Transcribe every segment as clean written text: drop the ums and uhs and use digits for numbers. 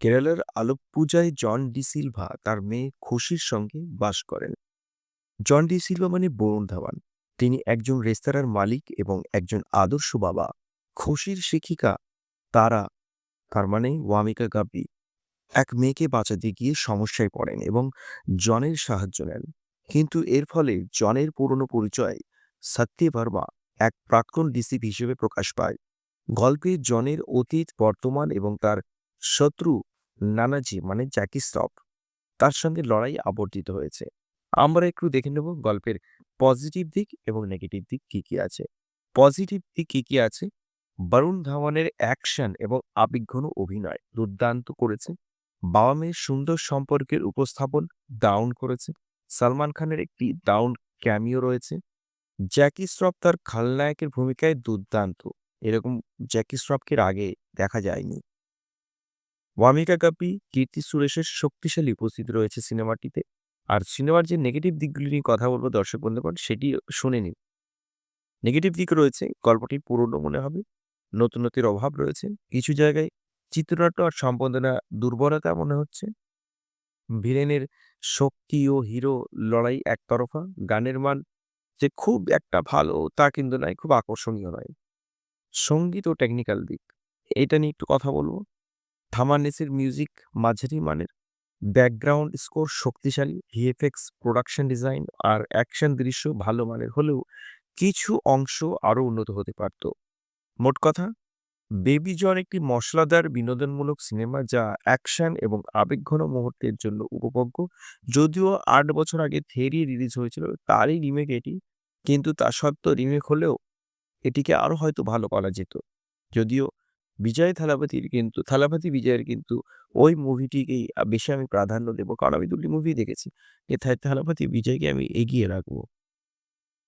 কেরালার আলপ্পুজায় জন D Silva তার মেয়ে খুশির সঙ্গে বাস করেন। জন ডি সিলভা মানে বরুণ ধাওয়ান। তিনি একজন রেস্তোরাঁর মালিক এবং একজন আদর্শ বাবা। খুশির শিক্ষিকা তারা, তার মানে ওয়ামিকা গাব্বি, এক মেয়েকে বাঁচাতে গিয়ে সমস্যায় পড়েন এবং জনের সাহায্য নেন। কিন্তু এর ফলে জনের পুরনো পরিচয় সত্যভার্মা, এক প্রাক্তন ডিসিপ হিসেবে প্রকাশ পায়। গল্পে জনের অতীত, বর্তমান এবং তার শত্রু নানাজি মানে জ্যাকি শ্রফ তার সঙ্গে লড়াই আবর্তিত হয়েছে। আমরা একটু দেখে নেব গল্পের পজিটিভ দিক এবং নেগেটিভ দিক কি কি আছে। পজিটিভ দিক কি কি আছে? বরুণ ধাওয়ানের অ্যাকশন এবং আবেগঘন অভিনয় দুর্দান্ত করেছে। বাবা মেয়ের সুন্দর সম্পর্কের উপস্থাপন দারুণ করেছে। সালমান খানের একটি দারুণ ক্যামিও রয়েছে। জ্যাকি শ্রফ তার খলনায়কের ভূমিকায় দুর্দান্ত। এরকম জ্যাকি শ্রফকে এর আগে দেখা যায়নি। ওয়ামিকা কাপি, কীর্তি সুরেশের শক্তিশালী উপস্থিতি রয়েছে সিনেমাটিতে। আর সিনেমার যে নেগেটিভ দিকগুলি নিয়ে কথা বলবো দর্শক বন্ধুগণ, সেটি শুনে নিন। নেগেটিভ দিক রয়েছে, গল্পটি পুরনো মনে হবে, নতুনত্বের অভাব রয়েছে, কিছু জায়গায় চিত্রনাট্য আর সম্পাদনা দুর্বলতা মনে হচ্ছে, ভিলেনের শক্তি ও হিরো লড়াই একতরফা, গানের মান যে খুব একটা ভালো তা কিন্তু নয়, খুব আকর্ষণীয় নয়। সঙ্গীত ও টেকনিক্যাল দিক, এটা নিয়ে একটু কথা বলবো। থামান্নেসের মিউজিক মাঝারি মানের, ব্যাকগ্রাউন্ড স্কোর শক্তিশালী, ভিএফএক্স, প্রোডাকশন ডিজাইন আর অ্যাকশন দৃশ্য ভালো মানের হলেও কিছু অংশ আরো উন্নত হতে পারত। মোট কথা, বেবি জন একটি মশলাদার বিনোদনমূলক সিনেমা যা অ্যাকশন এবং আবেগঘন মুহূর্তের জন্য উপভোগ্য। যদিও ৮ বছর আগে থেরি রিলিজ হয়েছিল, তারই রিমেক এটি। কিন্তু তা সত্ত্বেও রিমেক হলেও এটিকে আরো হয়তো ভালো করা যেত। যদিও বিজয় থালাপতির কিন্তু থালাপতি বিজয়ের কিন্তু ওই মুভিটিকেই বেশি আমি প্রাধান্য দেব। কারণ আমি ২ টি মুভি দেখেছি। থালাপতি বিজয়কে আমি এগিয়ে রাখবো।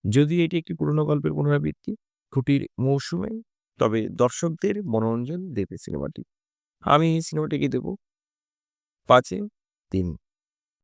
যদিও এটি একটি পুরোনো গল্পের পুনরাবৃত্তি, ছুটির মৌসুমে, তবে দর্শকদের মনোরঞ্জন দেবে সিনেমাটি। আমি এই সিনেমাটিকে দেব ৫ এ ৩।